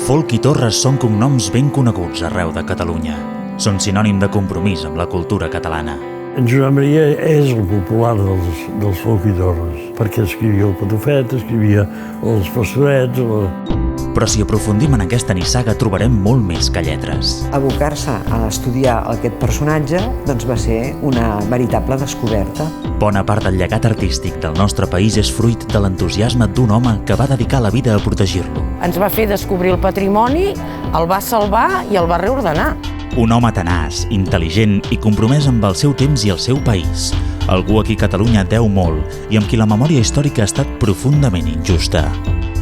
Folch i Torres són cognoms ben coneguts arreu de Catalunya. Són sinònim de compromís amb la cultura catalana. En Josep Maria és el popular dels Folch i Torres, perquè escrivia el Patufet, escrivia els Pastorets... Però si aprofundim en aquesta nissaga trobarem molt més que lletres. Abocar-se a estudiar aquest personatge va ser una veritable descoberta. Bona part del llegat artístic del nostre país és fruit de l'entusiasme d'un home que va dedicar la vida a protegir-lo. Ens va fer descobrir el patrimoni, el va salvar i el va reordenar. Un home tenaç, intel·ligent i compromès amb el seu temps i el seu país. Algú a qui Catalunya deu molt i amb qui la memòria històrica ha estat profundament injusta.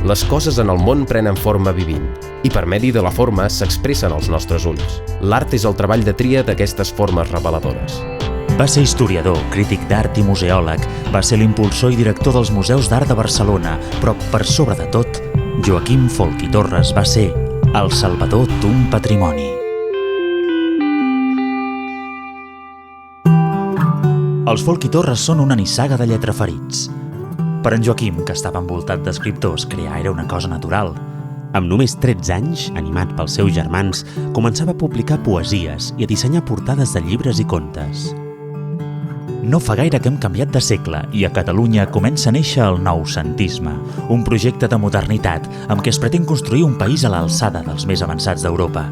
Les coses en el món prenen forma vivint, i per medi de la forma s'expressen als nostres ulls. L'art és el treball de tria d'aquestes formes reveladores. Va ser historiador, crític d'art i museòleg, va ser l'impulsor i director dels Museus d'Art de Barcelona, però, per sobre de tot, Joaquim Folch i Torres va ser el salvador d'un patrimoni. Els Folch i Torres són una nissaga de lletraferits. Per en Joaquim, que estava envoltat d'escriptors, crear era una cosa natural. Amb només 13 anys, animat pels seus germans, començava a publicar poesies i a dissenyar portades de llibres i contes. No fa gaire que hem canviat de segle i a Catalunya comença a néixer el noucentisme, un projecte de modernitat amb què es pretén construir un país a l'alçada dels més avançats d'Europa.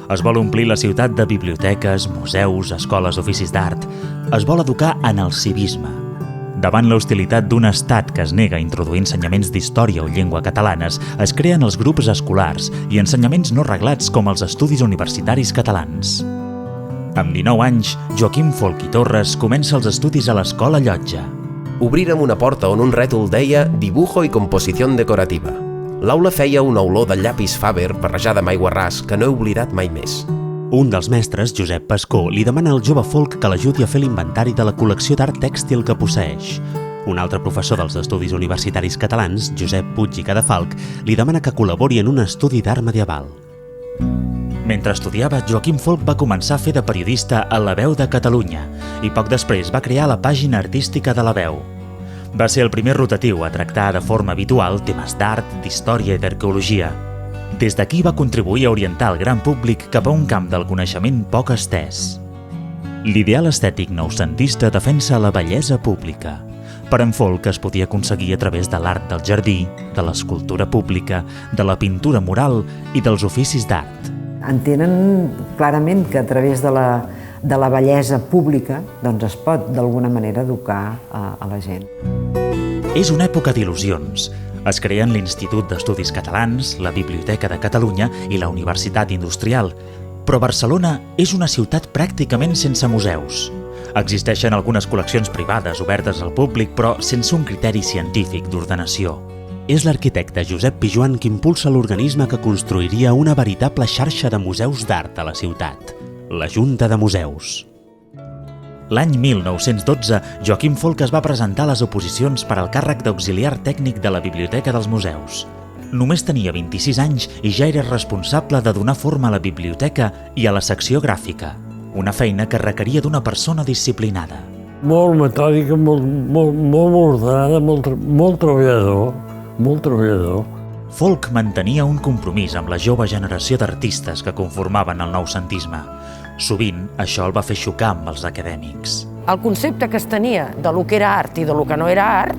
Es vol omplir la ciutat de biblioteques, museus, escoles, oficis d'art. Es vol educar en el civisme. Davant l'hostilitat d'un estat que es nega a introduir ensenyaments d'història o llengua catalanes, es creen els grups escolars i ensenyaments no reglats com els estudis universitaris catalans. Amb 19 anys, Joaquim Folch i Torres comença els estudis a l'Escola Llotja. Obrírem una porta on un rètol deia «Dibujo y composición decorativa». L'aula feia una olor de llapis Faber barrejada amb aigua ras que no he oblidat mai més. Un dels mestres, Josep Pascó, li demana al jove Folch que l'ajudi a fer l'inventari de la col·lecció d'art tèxtil que posseeix. Un altre professor dels estudis universitaris catalans, Josep Puig i Cadafalch, li demana que col·labori en un estudi d'art medieval. Mentre estudiava, Joaquim Folch va començar a fer de periodista a La Veu de Catalunya i poc després va crear la pàgina artística de La Veu. Va ser el primer rotatiu a tractar de forma habitual temes d'art, d'història i d'arqueologia. Des d'aquí va contribuir a orientar el gran públic cap a un camp del coneixement poc estès. L'ideal estètic noucentista defensa la bellesa pública. Per en Folch es podia aconseguir a través de l'art del jardí, de l'escultura pública, de la pintura mural i dels oficis d'art. Entenen clarament que a través de la bellesa pública es pot d'alguna manera educar a la gent. És una època d'il·lusions. Es creen l'Institut d'Estudis Catalans, la Biblioteca de Catalunya i la Universitat Industrial. Però Barcelona és una ciutat pràcticament sense museus. Existeixen algunes col·leccions privades obertes al públic, però sense un criteri científic d'ordenació. És l'arquitecte Josep Pijoan qui impulsa l'organisme que construiria una veritable xarxa de museus d'art a la ciutat, la Junta de Museus. L'any 1912, Joaquim Folch es va presentar a les oposicions per al càrrec d'auxiliar tècnic de la Biblioteca dels Museus. Només tenia 26 anys i ja era responsable de donar forma a la biblioteca i a la secció gràfica, una feina que requeria d'una persona disciplinada. Molt metòdica, molt ordenada, molt treballador. Folch mantenia un compromís amb la jove generació d'artistes que conformaven el noucentisme. Sovint, això el va fer xocar amb els acadèmics. El concepte que es tenia de lo que era art i de lo que no era art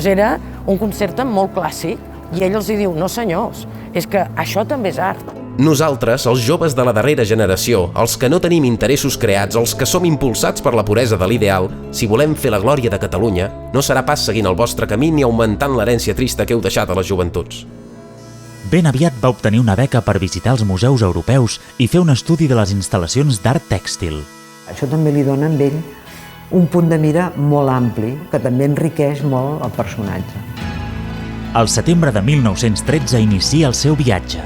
era un concepte molt clàssic i ell els diu, no senyors, és que això també és art. Nosaltres, els joves de la darrera generació, els que no tenim interessos creats, els que som impulsats per la puresa de l'ideal, si volem fer la glòria de Catalunya, no serà pas seguint el vostre camí ni augmentant l'herència trista que heu deixat a les joventuts. Ben aviat va obtenir una beca per visitar els museus europeus i fer un estudi de les instal·lacions d'art tèxtil. Això també li dona a ell un punt de mira molt ampli, que també enriqueix molt el personatge. Al setembre de 1913 inicia el seu viatge.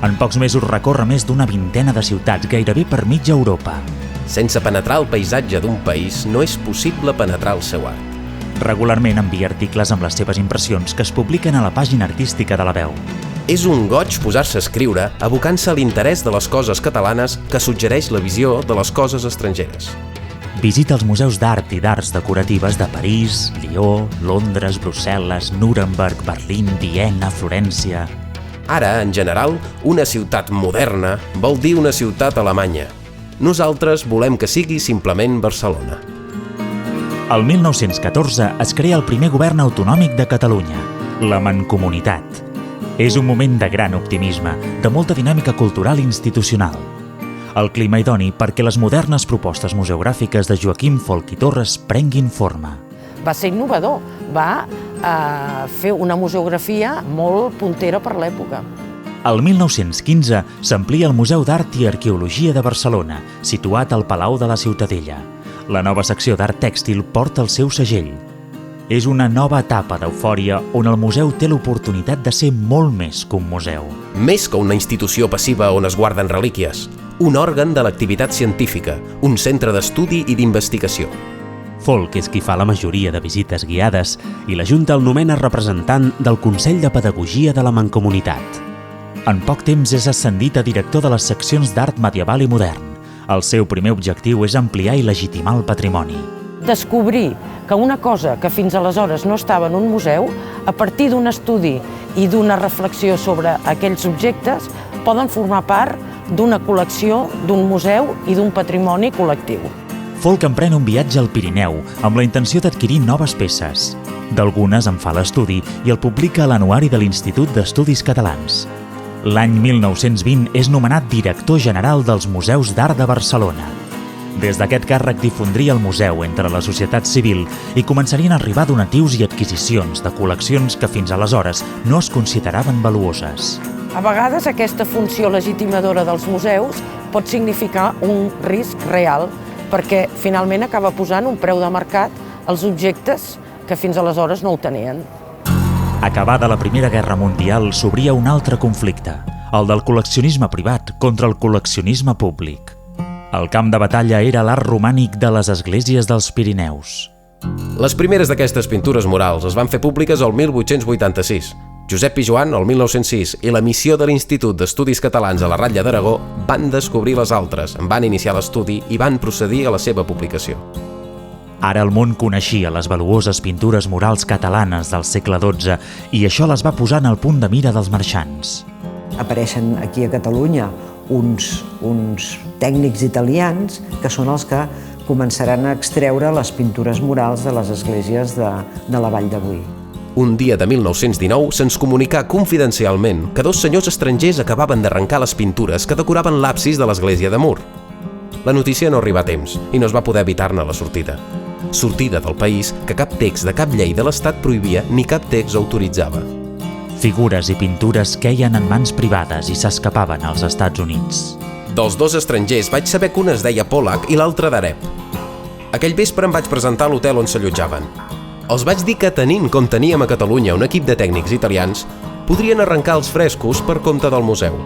En pocs mesos recorre més d'una vintena de ciutats, gairebé per mitja Europa. Sense penetrar el paisatge d'un país, no és possible penetrar el seu art. Regularment envia articles amb les seves impressions que es publiquen a la pàgina artística de La Veu. És un goig posar-se a escriure abocant-se a l'interès de les coses catalanes que suggereix la visió de les coses estrangeres. visita els museus d'art i d'arts decoratives de París, Lió, Londres, Brussel·les, Nuremberg, Berlín, Viena, Florència... Ara, en general, una ciutat moderna vol dir una ciutat alemanya. Nosaltres volem que sigui simplement Barcelona. El 1914 es crea el primer govern autonòmic de Catalunya, la Mancomunitat. És un moment de gran optimisme, de molta dinàmica cultural i institucional. El clima idoni perquè les modernes propostes museogràfiques de Joaquim Folch i Torres prenguin forma. Va ser innovador, va fer una museografia molt puntera per l'època. El 1915 s'amplia el Museu d'Art i Arqueologia de Barcelona, situat al Palau de la Ciutadella. La nova secció d'art tèxtil porta el seu segell. És una nova etapa d'eufòria on el museu té l'oportunitat de ser molt més que un museu. Més que una institució passiva on es guarden relíquies, un òrgan de l'activitat científica, un centre d'estudi i d'investigació. Folch és qui fa la majoria de visites guiades i la Junta el nomena representant del Consell de Pedagogia de la Mancomunitat. En poc temps és ascendit a director de les seccions d'art medieval i modern. El seu primer objectiu és ampliar i legitimar el patrimoni. Descobrir que una cosa que fins aleshores no estava en un museu, a partir d'un estudi i d'una reflexió sobre aquells objectes, poden formar part d'una col·lecció, d'un museu i d'un patrimoni col·lectiu. Folch emprèn un viatge al Pirineu amb la intenció d'adquirir noves peces. D'algunes en fa l'estudi i el publica a l'Anuari de l'Institut d'Estudis Catalans. L'any 1920 és nomenat director general dels Museus d'Art de Barcelona. Des d'aquest càrrec difondria el museu entre la societat civil i començarien a arribar donatius i adquisicions de col·leccions que fins aleshores no es consideraven valuoses. A vegades aquesta funció legitimadora dels museus pot significar un risc real, perquè finalment acaba posant un preu de mercat als objectes que fins aleshores no ho tenien. Acabada la Primera Guerra Mundial, s'obria un altre conflicte, el del col·leccionisme privat contra el col·leccionisme públic. El camp de batalla era l'art romànic de les esglésies dels Pirineus. Les primeres d'aquestes pintures murals es van fer públiques el 1886. Josep Pijoan, el 1906, i la missió de l'Institut d'Estudis Catalans a la Ratlla d'Aragó van descobrir les altres, en van iniciar l'estudi i van procedir a la seva publicació. Ara el món coneixia les valuoses pintures murals catalanes del segle XII i això les va posar en el punt de mira dels marxants. Apareixen aquí a Catalunya uns tècnics italians que són els que començaran a extreure les pintures murals de les esglésies de la Vall de Boí. Un dia de 1919 se'ns comunicà confidencialment que dos senyors estrangers acabaven d'arrencar les pintures que decoraven l'absis de l'església de Mur. La notícia no arribà a temps i no es va poder evitar-ne la sortida. Sortida del país que cap text de cap llei de l'Estat prohibia ni cap text autoritzava. Figures i pintures queien en mans privades i s'escapaven als Estats Units. Dels dos estrangers vaig saber que un es deia Pollack i l'altre d'Arep. Aquell vespre em vaig presentar a l'hotel on s'allotjaven. Els vaig dir que tenint com teníem a Catalunya un equip de tècnics italians, podrien arrencar els frescos per compte del museu.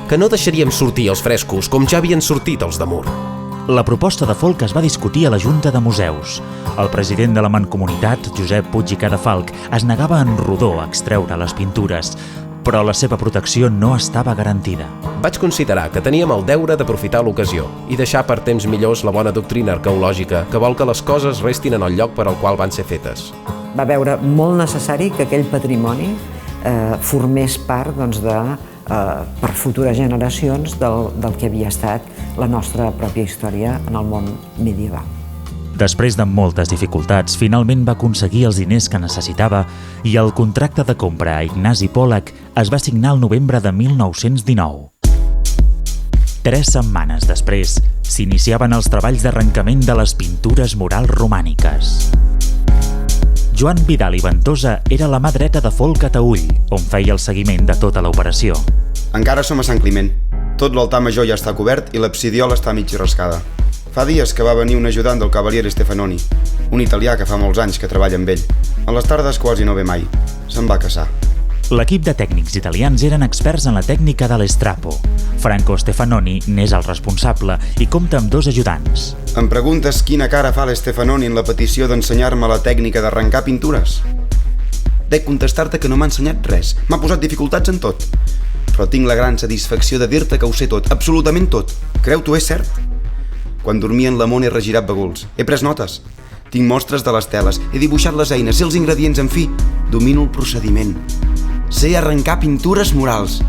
Que no deixaríem sortir els frescos com ja havien sortit els de Mur. La proposta de Folch es va discutir a la Junta de Museus. El president de la Mancomunitat, Josep Puig i Cadafalch, es negava en rodó a extreure les pintures, però la seva protecció no estava garantida. Vaig considerar que teníem el deure d'aprofitar l'ocasió i deixar per temps millors la bona doctrina arqueològica que vol que les coses restin en el lloc per al qual van ser fetes. Va veure molt necessari que aquell patrimoni formés part per futures generacions del que havia estat la nostra pròpia història en el món medieval. Després de moltes dificultats, finalment va aconseguir els diners que necessitava i el contracte de compra a Ignasi Pollack es va signar el novembre de 1919. 3 setmanes després, s'iniciaven els treballs d'arrencament de les pintures murals romàniques. Joan Vidal i Ventosa era la mà dreta de Folch a Taüll, on feia el seguiment de tota l'operació. Encara som a Sant Climent. Tot l'altar major ja està cobert i l'absidiola està mig rascada. Fa dies que va venir un ajudant del cavaliere Stefanoni, un italià que fa molts anys que treballa amb ell. A les tardes quasi no ve mai. Se'n va casar. L'equip de tècnics italians eren experts en la tècnica de l'estrapo. Franco Stefanoni n'és el responsable i compta amb 2 ajudants. Em preguntes quina cara fa l'Stefanoni en la petició d'ensenyar-me la tècnica d'arrencar pintures? Dec contestar-te que no m'ha ensenyat res. M'ha posat dificultats en tot. Però tinc la gran satisfacció de dir-te que ho sé tot, absolutament tot. Creu-t'ho, és cert? Quan dormien la Mona he regirat baguls. He pres notes. Tinc mostres de les teles, he dibuixat les eines, sé els ingredients, en fi, domino el procediment. Sé arrencar pintures murals.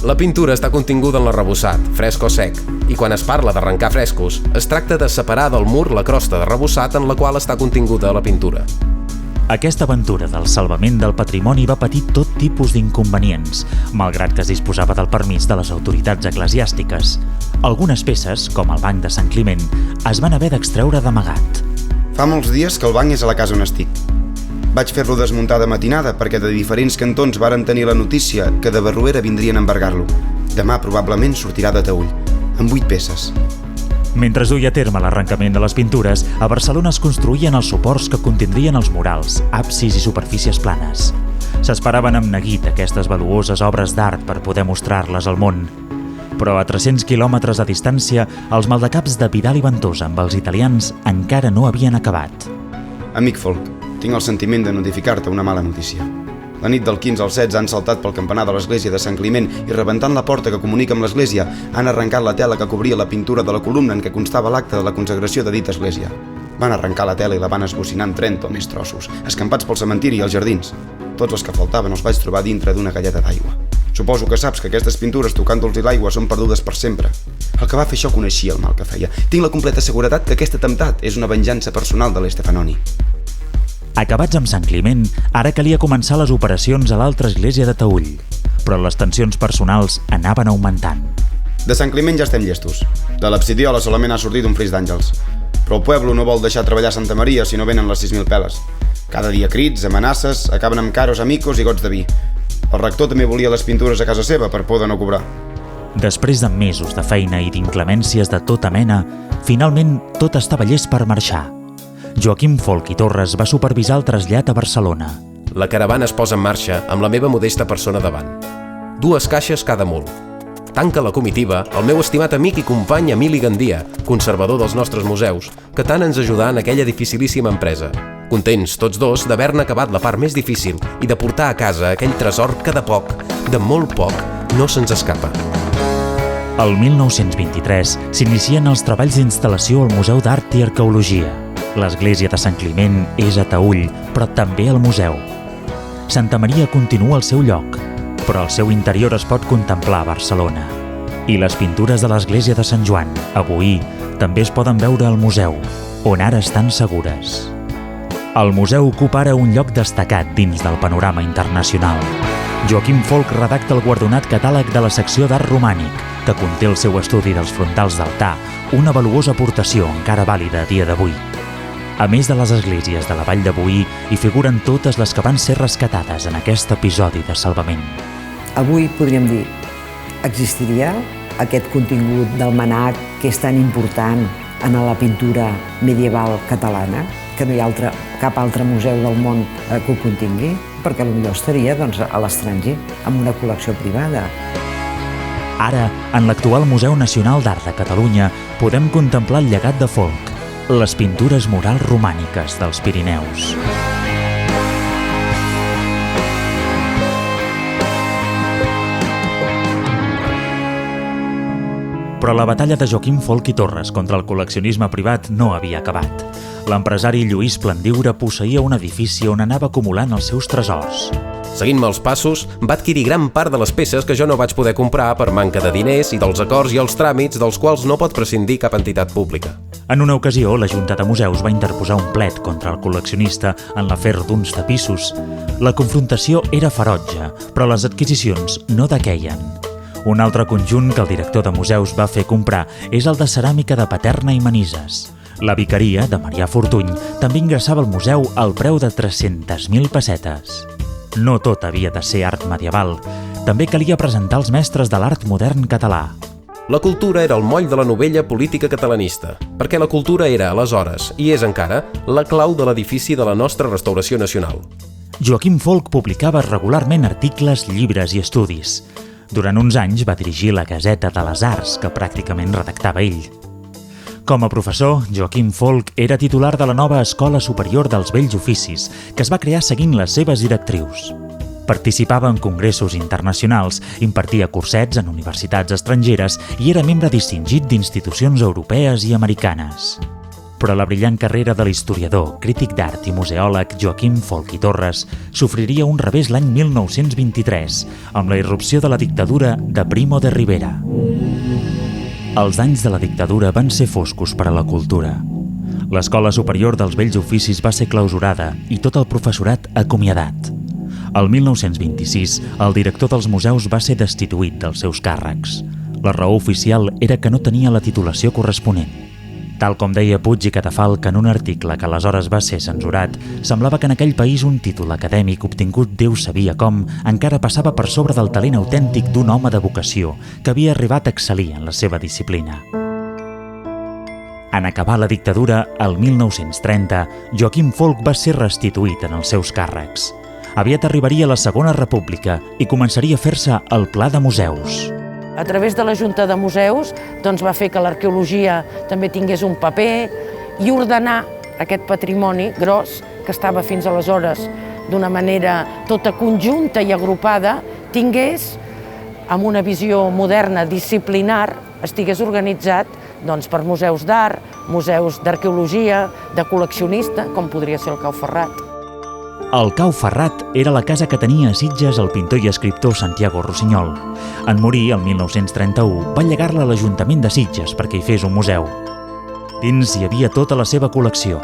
La pintura està continguda en l'arrebossat, fresc o sec, i quan es parla d'arrencar frescos, es tracta de separar del mur la crosta d'arrebossat en la qual està continguda la pintura. Aquesta aventura del salvament del patrimoni va patir tot tipus d'inconvenients, malgrat que es disposava del permís de les autoritats eclesiàstiques. Algunes peces, com el banc de Sant Climent, es van haver d'extreure d'amagat. Fa molts dies que el banc és a la casa on estic. Vaig fer-lo desmuntar de matinada perquè de diferents cantons varen tenir la notícia que de Barruera vindrien a embargar-lo. Demà probablement sortirà de Taüll, amb 8 peces. Mentre es duia a terme l'arrencament de les pintures, a Barcelona es construïen els suports que contindrien els murals, absis i superfícies planes. S'esperaven amb neguit aquestes valuoses obres d'art per poder mostrar-les al món. Però a 300 quilòmetres de distància, els maldecaps de Vidal i Ventosa amb els italians encara no havien acabat. Amic Folk, tinc el sentiment de notificar-te una mala notícia. La nit del 15 al 16 han saltat pel campanar de l'església de Sant Climent i rebentant la porta que comunica amb l'església han arrencat la tela que cobria la pintura de la columna en què constava l'acte de la consagració de dita església. Van arrencar la tela i la van esbocinar en 30 o més trossos, escampats pel cementiri i els jardins. Tots els que faltaven els vaig trobar dintre d'una galleda d'aigua. Suposo que saps que aquestes pintures tocant-los i l'aigua són perdudes per sempre. El que va fer això coneixia el mal que feia. Tinc la completa seguretat que aquest atemptat és una venjança personal de l'Estefanoni. Acabats amb Sant Climent, ara calia començar les operacions a l'altra església de Taüll, però les tensions personals anaven augmentant. De Sant Climent ja estem llestos. De l'absidiola solament ha sortit un fris d'àngels. Però el pueblo no vol deixar treballar Santa Maria si no venen les 6.000 peles. Cada dia crits, amenaces, acaben amb caros amicos i gots de vi. El rector també volia les pintures a casa seva per por de no cobrar. Després de mesos de feina i d'inclemències de tota mena, finalment tot estava llest per marxar. Joaquim Folch i Torres va supervisar el trasllat a Barcelona. La caravana es posa en marxa amb la meva modesta persona davant. 2 caixes cada mul. Tanca la comitiva el meu estimat amic i company Emili Gandia, conservador dels nostres museus, que tant ens ajudà en aquella dificilíssima empresa. Contents tots dos d'haver-ne acabat la part més difícil i de portar a casa aquell tresor que de poc, de molt poc, no se'ns escapa. El 1923 s'inicien els treballs d'instal·lació al Museu d'Art i Arqueologia. L'església de Sant Climent és a Taüll, però també el museu. Santa Maria continua al seu lloc, però el seu interior es pot contemplar a Barcelona. I les pintures de l'església de Sant Joan, avui, també es poden veure al museu, on ara estan segures. El museu ocupa ara un lloc destacat dins del panorama internacional. Joaquim Folch redacta el guardonat catàleg de la secció d'art romànic, que conté el seu estudi dels frontals d'altar, una valuosa aportació encara vàlida a dia d'avui. A més de les esglésies de la Vall de Boí, hi figuren totes les que van ser rescatades en aquest episodi de salvament. Avui podríem dir, existiria aquest contingut del manac que és tan important en la pintura medieval catalana, que no hi ha cap altre museu del món que ho contingui, perquè potser estaria a l'estranger, amb una col·lecció privada. Ara, en l'actual Museu Nacional d'Art de Catalunya, podem contemplar el llegat de Folch, les pintures murals romàniques dels Pirineus. Però la batalla de Joaquim Folch i Torres contra el col·leccionisme privat no havia acabat. L'empresari Lluís Plandiure posseïa un edifici on anava acumulant els seus tresors. Seguint-me els passos, va adquirir gran part de les peces que jo no vaig poder comprar per manca de diners i dels acords i els tràmits dels quals no pot prescindir cap entitat pública. En una ocasió, la Junta de Museus va interposar un plet contra el col·leccionista en l'afer d'uns tapissos. La confrontació era ferotge, però les adquisicions no dequeien. Un altre conjunt que el director de museus va fer comprar és el de ceràmica de Paterna i Manises. La vicaria, de Marià Fortuny, també ingressava al museu al preu de 300.000 pessetes. No tot havia de ser art medieval. També calia presentar els mestres de l'art modern català. La cultura era el moll de la novella política catalanista, perquè la cultura era, aleshores, i és encara, la clau de l'edifici de la nostra restauració nacional. Joaquim Folch publicava regularment articles, llibres i estudis. Durant uns anys va dirigir la Gazeta de les Arts, que pràcticament redactava ell. Com a professor, Joaquim Folch era titular de la nova Escola Superior dels Bells Oficis, que es va crear seguint les seves directrius. Participava en congressos internacionals, impartia cursets en universitats estrangeres i era membre distingit d'institucions europees i americanes. Però la brillant carrera de l'historiador, crític d'art i museòleg Joaquim Folch i Torres sofriria un revés l'any 1923, amb la irrupció de la dictadura de Primo de Rivera. Els anys de la dictadura van ser foscos per a la cultura. L'Escola Superior dels Bells Oficis va ser clausurada i tot el professorat acomiadat. El 1926, el director dels museus va ser destituït dels seus càrrecs. La raó oficial era que no tenia la titulació corresponent. Tal com deia Puig i Catafalch en un article que aleshores va ser censurat, semblava que en aquell país un títol acadèmic obtingut Déu sabia com encara passava per sobre del talent autèntic d'un home de vocació que havia arribat a excel·lir en la seva disciplina. En acabar la dictadura, el 1930, Joaquim Folch va ser restituït en els seus càrrecs. Aviat arribaria la Segona República i començaria a fer-se el Pla de Museus. A través de la Junta de Museus va fer que l'arqueologia també tingués un paper i ordenar aquest patrimoni gros que estava fins aleshores d'una manera tota conjunta i agrupada, tingués, amb una visió moderna, disciplinar, estigués organitzat per museus d'art, museus d'arqueologia, de col·leccionista, com podria ser el Cau Ferrat. El Cau Ferrat era la casa que tenia a Sitges el pintor i escriptor Santiago Rossinyol. En morir, el 1931, va llegar-la a l'Ajuntament de Sitges perquè hi fes un museu. Dins hi havia tota la seva col·lecció.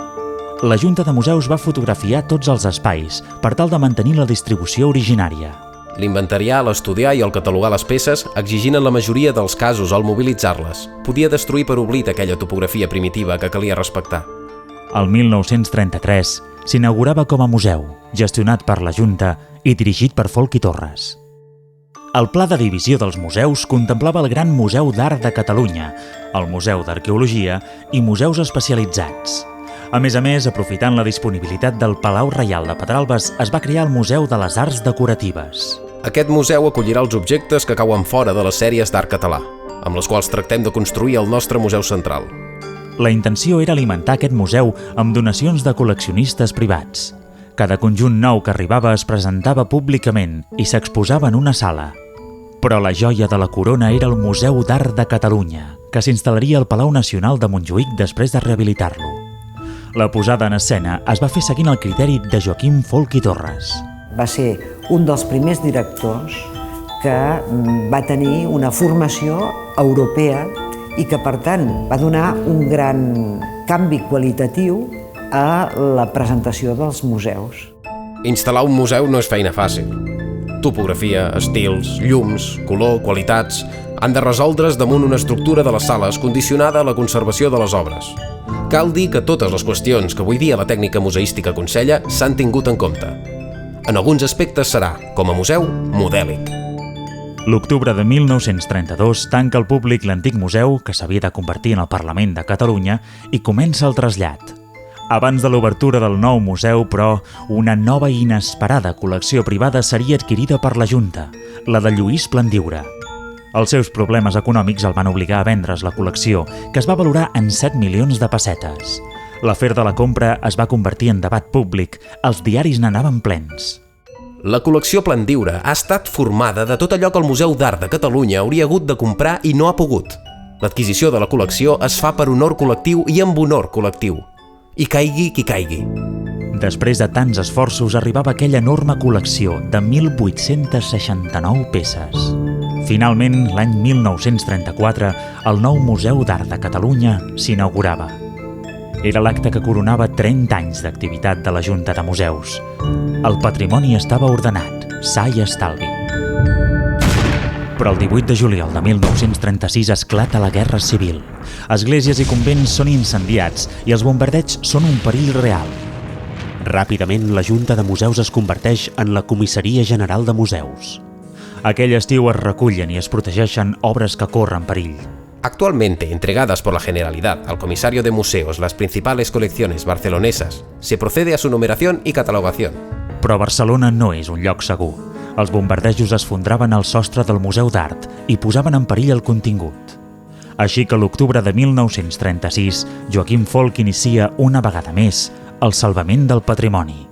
La Junta de Museus va fotografiar tots els espais per tal de mantenir la distribució originària. L'inventariar, l'estudiar i el catalogar les peces, exigint en la majoria dels casos el mobilitzar-les, podia destruir per oblit aquella topografia primitiva que calia respectar. El 1933 s'inaugurava com a museu, gestionat per la Junta i dirigit per Folch i Torres. El pla de divisió dels museus contemplava el Gran Museu d'Art de Catalunya, el Museu d'Arqueologia i museus especialitzats. A més, aprofitant la disponibilitat del Palau Reial de Pedralbes, es va crear el Museu de les Arts Decoratives. Aquest museu acollirà els objectes que cauen fora de les sèries d'art català, amb les quals tractem de construir el nostre museu central. La intenció era alimentar aquest museu amb donacions de col·leccionistes privats. Cada conjunt nou que arribava es presentava públicament i s'exposava en una sala. Però la joia de la corona era el Museu d'Art de Catalunya, que s'instal·laria al Palau Nacional de Montjuïc després de rehabilitar-lo. La posada en escena es va fer seguint el criteri de Joaquim Folch i Torres. Va ser un dels primers directors que va tenir una formació europea i que, per tant, va donar un gran canvi qualitatiu a la presentació dels museus. Instal·lar un museu no és feina fàcil. Topografia, estils, llums, color, qualitats han de resoldre's damunt una estructura de les sales condicionada a la conservació de les obres. Cal dir que totes les qüestions que avui dia la tècnica museística aconsella s'han tingut en compte. En alguns aspectes serà, com a museu, modèlic. L'octubre de 1932 tanca al públic l'antic museu, que s'havia de convertir en el Parlament de Catalunya, i comença el trasllat. Abans de l'obertura del nou museu, però, una nova i inesperada col·lecció privada seria adquirida per la Junta, la de Lluís Plandiura. Els seus problemes econòmics el van obligar a vendre's la col·lecció, que es va valorar en 7 milions de pessetes. L'afer de la compra es va convertir en debat públic, els diaris n'anaven plens. La col·lecció Plandiura ha estat formada de tot allò que el Museu d'Art de Catalunya hauria hagut de comprar i no ha pogut. L'adquisició de la col·lecció es fa per honor col·lectiu i amb honor col·lectiu. I caigui qui caigui. Després de tants esforços arribava aquella enorme col·lecció de 1.869 peces. Finalment, l'any 1934, el nou Museu d'Art de Catalunya s'inaugurava. Era l'acte que coronava 30 anys d'activitat de la Junta de Museus. El patrimoni estava ordenat, sa i estalvi. Però el 18 de juliol de 1936 esclata la Guerra Civil. Esglésies i convents són incendiats i els bombardeigs són un perill real. Ràpidament, la Junta de Museus es converteix en la Comissaria General de Museus. Aquell estiu es recullen i es protegeixen obres que corren perill. Actualmente, entregadas por la Generalidad al Comisario de Museos las principales colecciones barcelonesas, se procede a su numeración y catalogación. Però Barcelona no és un lloc segur. Els bombardejos esfondraven el sostre del Museu d'Art i posaven en perill el contingut. Així que l'octubre de 1936, Joaquim Folch inicia una vegada més el salvament del patrimoni.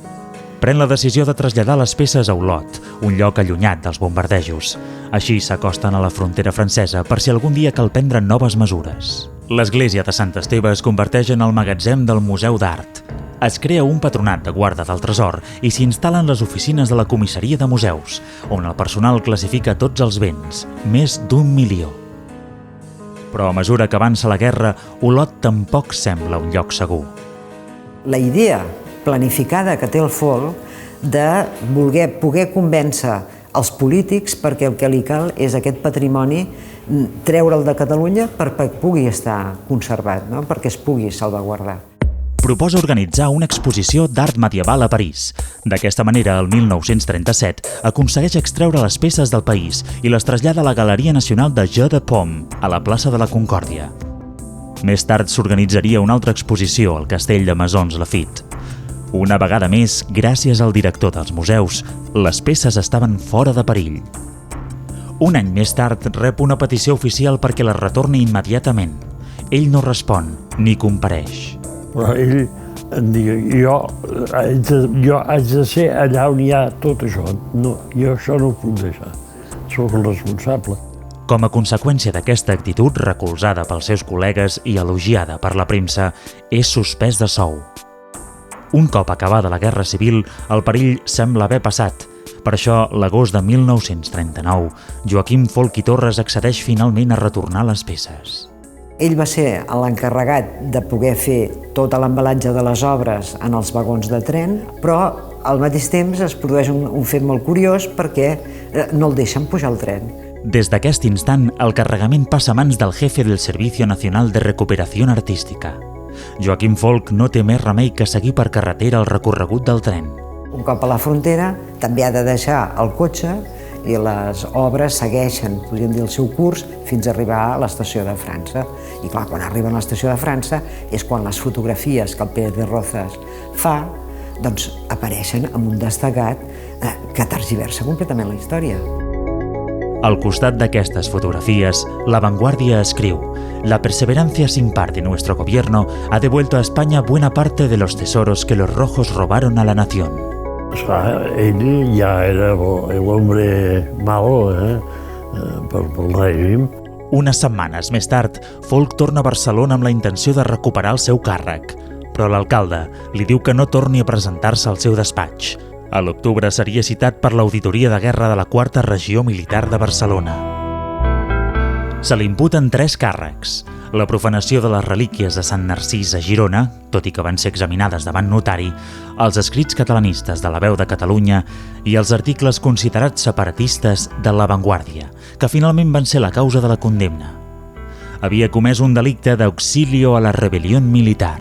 pren la decisió de traslladar les peces a Olot, un lloc allunyat dels bombardejos. Així s'acosten a la frontera francesa per si algun dia cal prendre noves mesures. L'església de Sant Esteve es converteix en el magatzem del Museu d'Art. Es crea un patronat de guarda del tresor i s'hi instal·len les oficines de la comissaria de museus, on el personal classifica tots els béns, més d'1 milió. Però a mesura que avança la guerra, Olot tampoc sembla un lloc segur. La idea planificada que té el Folk de poder convèncer els polítics perquè el que li cal és aquest patrimoni, treure'l de Catalunya perquè pugui estar conservat, no? Perquè es pugui salvaguardar. Proposa organitzar una exposició d'art medieval a París. D'aquesta manera, el 1937, aconsegueix extreure les peces del país i les trasllada a la Galeria Nacional de Jeu de Paume, a la plaça de la Concòrdia. Més tard s'organitzaria una altra exposició al castell de Maisons-Laffitte. Una vegada més, gràcies al director dels museus, les peces estaven fora de perill. Un any més tard rep una petició oficial perquè les retorni immediatament. Ell no respon ni compareix. Però ell em diu, jo haig de ser allà on hi ha tot això. No, jo això no ho puc deixar. Soc el responsable. Com a conseqüència d'aquesta actitud recolzada pels seus col·legues i elogiada per la premsa, és suspès de sou. Un cop acabada la Guerra Civil, el perill sembla haver passat. Per això, l'agost de 1939, Joaquim Folch i Torres accedeix finalment a retornar les peces. Ell va ser l'encarregat de poder fer tot l'embalatge de les obres en els vagons de tren, però al mateix temps es produeix un fet molt curiós perquè no el deixen pujar al tren. Des d'aquest instant, el carregament passa a mans del jefe del Servicio Nacional de Recuperación Artística. Joaquim Folch no té més remei que seguir per carretera el recorregut del tren. Un cop a la frontera, també ha de deixar el cotxe i les obres segueixen, podríem dir, el seu curs fins a arribar a l'estació de França. I clar, quan arriben a l'estació de França és quan les fotografies que el Pérez de Rozas fa doncs apareixen amb un destacat que tergiversa completament la història. Al costat d'aquestes fotografies, La Vanguardia escriu: «La perseverancia sin par de nuestro gobierno ha devuelto a España buena parte de los tesoros que los rojos robaron a la nación». Esclar, ell ja era l'hombre malo pel règim. Unes setmanes més tard, Folch torna a Barcelona amb la intenció de recuperar el seu càrrec, però l'alcalde li diu que no torni a presentar-se al seu despatx. A l'octubre seria citat per l'Auditoria de Guerra de la 4a Regió Militar de Barcelona. Se li imputen 3 càrrecs: la profanació de les relíquies de Sant Narcís a Girona, tot i que van ser examinades davant notari, els escrits catalanistes de La Veu de Catalunya i els articles considerats separatistes de La Vanguardia, que finalment van ser la causa de la condemna. Havia comès un delicte d'auxilio a la rebel·lió militar.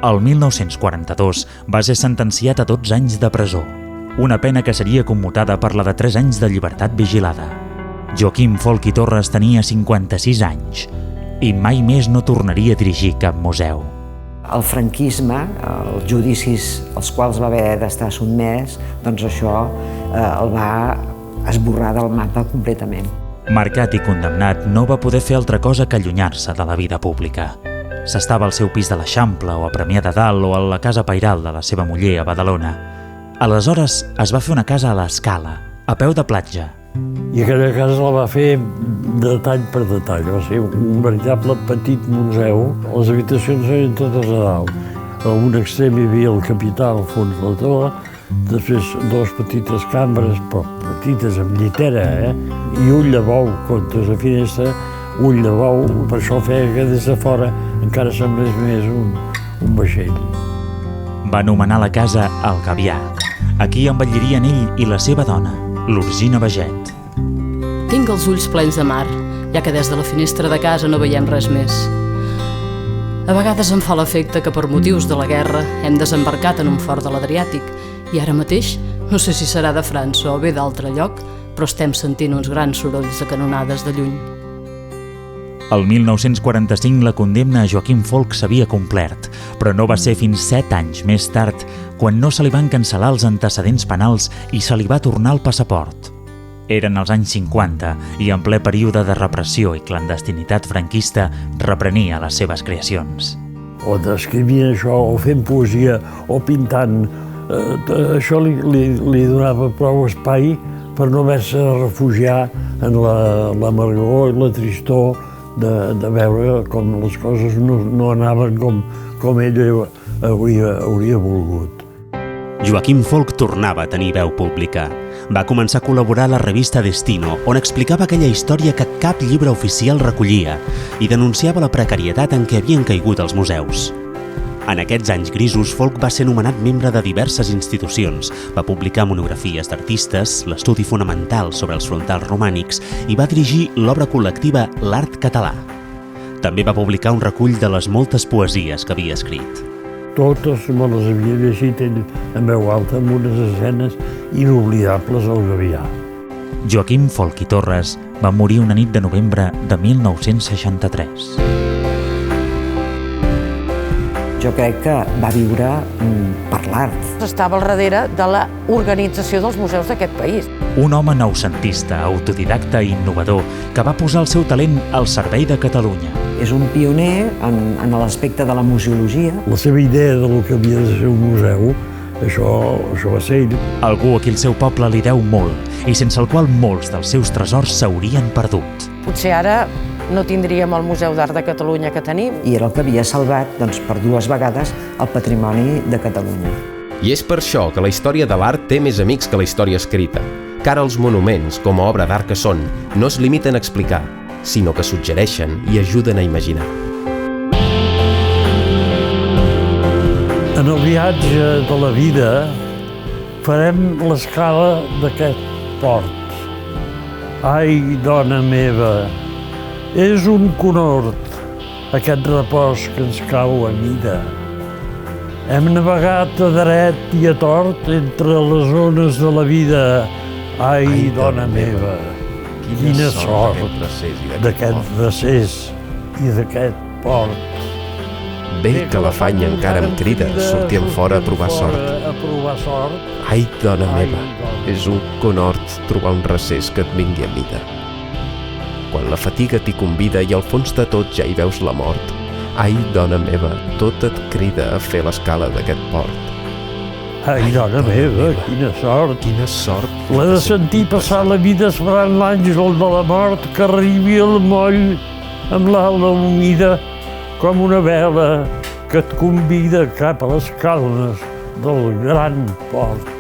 El 1942 va ser sentenciat a 12 anys de presó, una pena que seria commutada per la de 3 anys de llibertat vigilada. Joaquim Folch i Torres tenia 56 anys i mai més no tornaria a dirigir cap museu. El franquisme, els judicis als quals va haver d'estar sotmès, doncs això el va esborrar del mapa completament. Marcat i condemnat, no va poder fer altra cosa que allunyar-se de la vida pública. S'estava al seu pis de l'Eixample o a Premià de Dalt o a la casa pairal de la seva muller a Badalona. Aleshores es va fer una casa a l'Escala, a peu de platja. I aquella casa la va fer detall per detall. Va ser un veritable petit museu. Les habitacions eren totes a dalt. A un extrem hi havia el capità al fons de la taula, després 2 petites cambres, però petites, amb llitera, i un llavou, comptes a finestra, un llavou, per això feia que des de fora encara semblés més un vaixell. Va anomenar la casa El Gavià. Aquí envellirien ell i la seva dona, l'Orgina Baget. Tinc els ulls plens de mar, ja que des de la finestra de casa no veiem res més. A vegades em fa l'efecte que per motius de la guerra hem desembarcat en un fort de l'Adriàtic i ara mateix, no sé si serà de França o bé d'altre lloc, però estem sentint uns grans sorolls de canonades de lluny. El 1945 la condemna a Joaquim Folch s'havia complert, però no va ser fins 7 anys més tard quan no se li van cancel·lar els antecedents penals i se li va tornar el passaport. Eren els anys 50 i en ple període de repressió i clandestinitat franquista reprenia les seves creacions. O escrivint això, o fent poesia, o pintant, això li donava prou espai per no haver-se de refugiar en l'amargor i la tristor de veure com les coses no anaven com ell hauria volgut. Joaquim Folch tornava a tenir veu pública. Va començar a col·laborar a la revista Destino, on explicava aquella història que cap llibre oficial recollia i denunciava la precarietat en què havien caigut els museus. En aquests anys grisos, Folch va ser nomenat membre de diverses institucions, va publicar monografies d'artistes, l'estudi fonamental sobre els frontals romànics i va dirigir l'obra col·lectiva L'Art Català. També va publicar un recull de les moltes poesies que havia escrit. Totes me les havia llegit ell en veu alta amb unes escenes inoblidables al Gavià. Joaquim Folch i Torres va morir una nit de novembre de 1963. Jo crec que va viure per l'art. Estava al darrere de l'organització dels museus d'aquest país. Un home noucentista, autodidacta i innovador que va posar el seu talent al servei de Catalunya. És un pioner en l'aspecte de la museologia. La seva idea del que havia de ser un museu, això va ser ell. Algú a qui el seu poble li deu molt i sense el qual molts dels seus tresors s'haurien perdut. Potser ara no tindríem el Museu d'Art de Catalunya que tenim. I era el que havia salvat per 2 vegades el patrimoni de Catalunya. I és per això que la història de l'art té més amics que la història escrita, que ara els monuments, com a obra d'art que són, no es limiten a explicar, sinó que suggereixen i ajuden a imaginar. En el viatge de la vida farem l'escala d'aquest port. Ai, dona meva, és un conhort aquest repòs que ens cau a mida. Hem navegat a dret i a tort entre les ones de la vida. Ai, dona meva, quina sort d'aquest recés i d'aquest port. Bé que l'afany encara em crida, sortint fora a provar sort. Ai, dona meva, és un conhort trobar un recés que et vingui a mida. Quan la fatiga t'hi convida i al fons de tot ja hi veus la mort, ai, dona meva, tot et crida a fer l'escala d'aquest port. Ai, dona meva, quina sort. Quina sort. L'he de sentir passar la vida esperant l'àngel de la mort que arribi al moll amb l'ala humida com una vela que et convida cap a les calmes del gran port.